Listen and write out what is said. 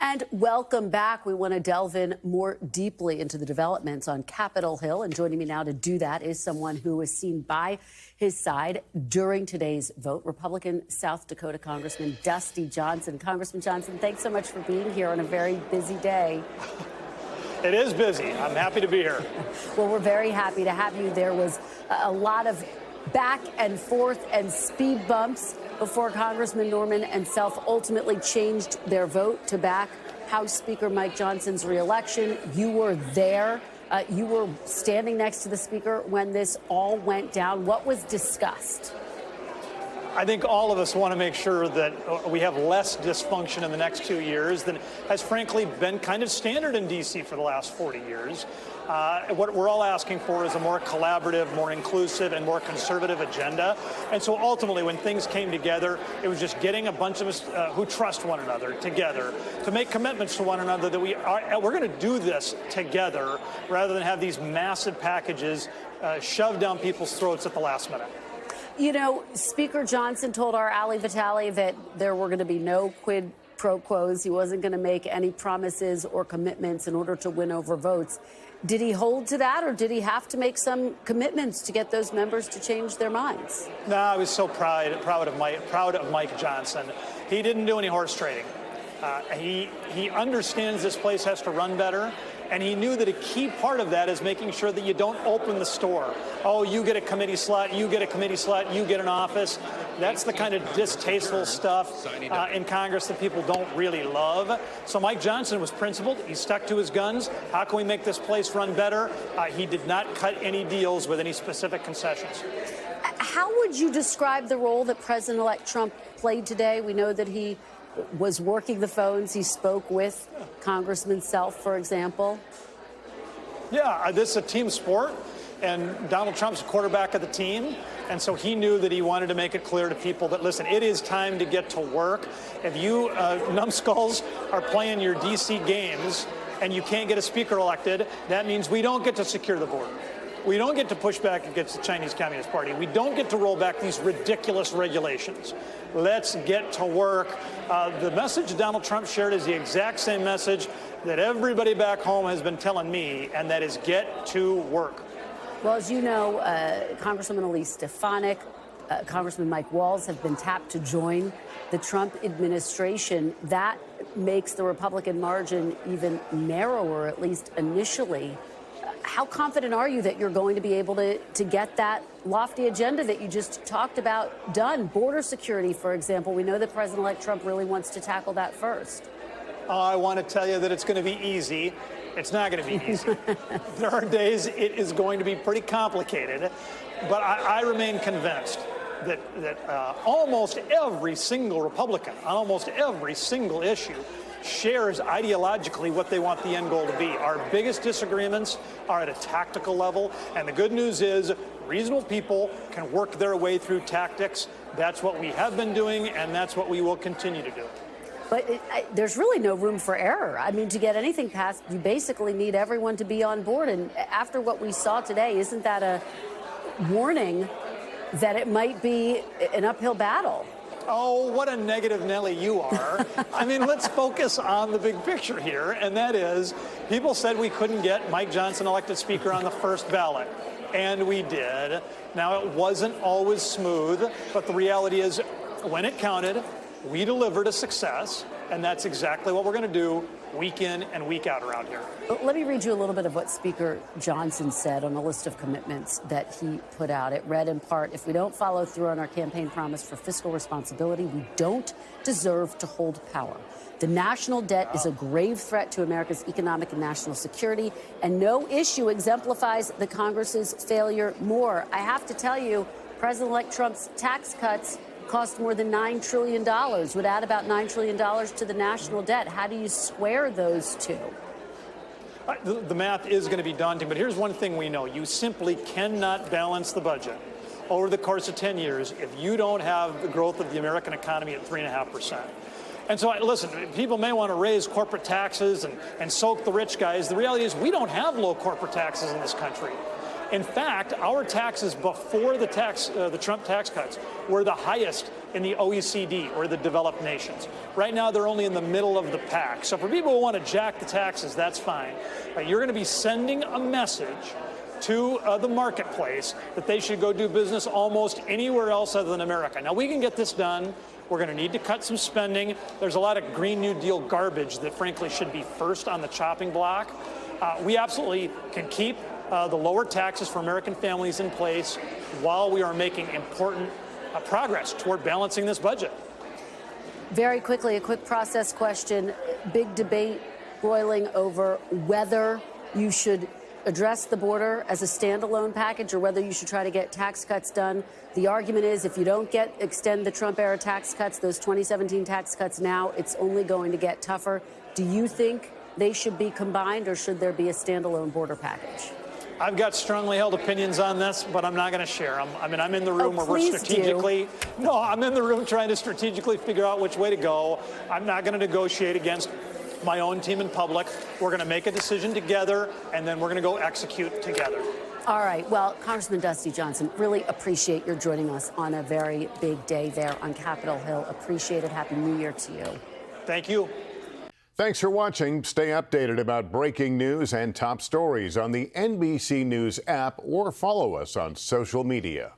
And welcome back. We want to delve in more deeply into the developments on Capitol Hill. And joining me now to do that is someone who was seen by his side during today's vote, Republican South Dakota Congressman Dusty Johnson. Congressman Johnson, thanks so much for being here on a very busy day. It is busy. I'm happy to be here. Well, we're very happy to have you. There was a lot of back and forth and speed bumps before Congressman Norman and Self ultimately changed their vote to back House Speaker Mike Johnson's reelection. You were there. You were standing next to the Speaker when this all went down. What was discussed? I think all of us want to make sure that we have less dysfunction in the next 2 years than has frankly been kind of standard in D.C. for the last 40 years. What we're all asking for is a more collaborative, more inclusive, and more conservative agenda. And so ultimately, when things came together, it was just getting a bunch of us who trust one another together to make commitments to one another that we're going to do this together rather than have these massive packages shoved down people's throats at the last minute. You know, Speaker Johnson told our Ali Vitale that there were going to be no quid pro quos. He wasn't going to make any promises or commitments in order to win over votes. Did he hold to that, or did he have to make some commitments to get those members to change their minds? No, I was so proud of Mike Johnson. He didn't do any horse trading. He understands this place has to run better. And he knew that a key part of that is making sure that you don't open the store. Oh, you get a committee slot, you get a committee slot, you get an office. That's the kind of distasteful stuff in Congress that people don't really love. So Mike Johnson was principled. He stuck to his guns. How can we make this place run better? He did not cut any deals with any specific concessions. How would you describe the role that President-elect Trump played today? We know that he was working the phones. He spoke with Congressman Self, for example. Yeah, this is a team sport, and Donald Trump's quarterback of the team. And so he knew that he wanted to make it clear to people that, listen, it is time to get to work. If you numbskulls are playing your D.C. games and you can't get a speaker elected, that means we don't get to secure the border. We don't get to push back against the Chinese Communist Party. We don't get to roll back these ridiculous regulations. Let's get to work. The message Donald Trump shared is the exact same message that everybody back home has been telling me, and that is get to work. Well, as you know, Congresswoman Elise Stefanik, Congressman Mike Walz have been tapped to join the Trump administration. That makes the Republican margin even narrower, at least initially. How confident are you that you're going to be able to get that lofty agenda that you just talked about done? Border security, for example. We know that President-elect Trump really wants to tackle that first. I want to tell you that it's going to be easy. It's not going to be easy. There are days it is going to be pretty complicated. But I remain convinced that almost every single Republican on almost every single issue shares ideologically what they want the end goal to be. Our biggest disagreements are at a tactical level, and the good news is reasonable people can work their way through tactics. That's what we have been doing, and that's what we will continue to do. But there's really no room for error. I mean, to get anything passed, you basically need everyone to be on board. And after what we saw today, isn't that a warning that it might be an uphill battle? Oh, what a negative Nelly you are. I mean, let's focus on the big picture here, and that is people said we couldn't get Mike Johnson elected Speaker on the first ballot, and we did. Now, it wasn't always smooth, but the reality is when it counted, we delivered a success, and that's exactly what we're going to do week in and week out around here. Let me read you a little bit of what Speaker Johnson said on a list of commitments that he put out. It read in part, if we don't follow through on our campaign promise for fiscal responsibility, we don't deserve to hold power. The national debt is a grave threat to America's economic and national security, and no issue exemplifies the Congress's failure more. I have to tell you, President-elect Trump's tax cuts cost more than $9 trillion, would add about $9 trillion to the national debt. How do you square those two? The math is going to be daunting, but here's one thing we know. You simply cannot balance the budget over the course of 10 years if you don't have the growth of the American economy at 3.5%. And so, listen, people may want to raise corporate taxes and soak the rich guys. The reality is we don't have low corporate taxes in this country. In fact, our taxes before the Trump tax cuts were the highest in the OECD or the developed nations. Right now, they're only in the middle of the pack. So for people who want to jack the taxes, that's fine. You're going to be sending a message to the marketplace that they should go do business almost anywhere else other than America. Now, we can get this done. We're going to need to cut some spending. There's a lot of Green New Deal garbage that, frankly, should be first on the chopping block. We absolutely can keep the lower taxes for American families in place while we are making important progress toward balancing this budget. Very quickly, a quick process question. Big debate boiling over whether you should address the border as a standalone package or whether you should try to get tax cuts done. The argument is if you don't extend the Trump-era tax cuts, those 2017 tax cuts now, it's only going to get tougher. Do you think they should be combined, or should there be a standalone border package? I've got strongly held opinions on this, but I'm not going to share them. I mean, I'm in the room where we're strategically. No, I'm in the room trying to strategically figure out which way to go. I'm not going to negotiate against my own team in public. We're going to make a decision together, and then we're going to go execute together. All right. Well, Congressman Dusty Johnson, really appreciate your joining us on a very big day there on Capitol Hill. Appreciate it. Happy New Year to you. Thank you. Thanks for watching. Stay updated about breaking news and top stories on the NBC News app or follow us on social media.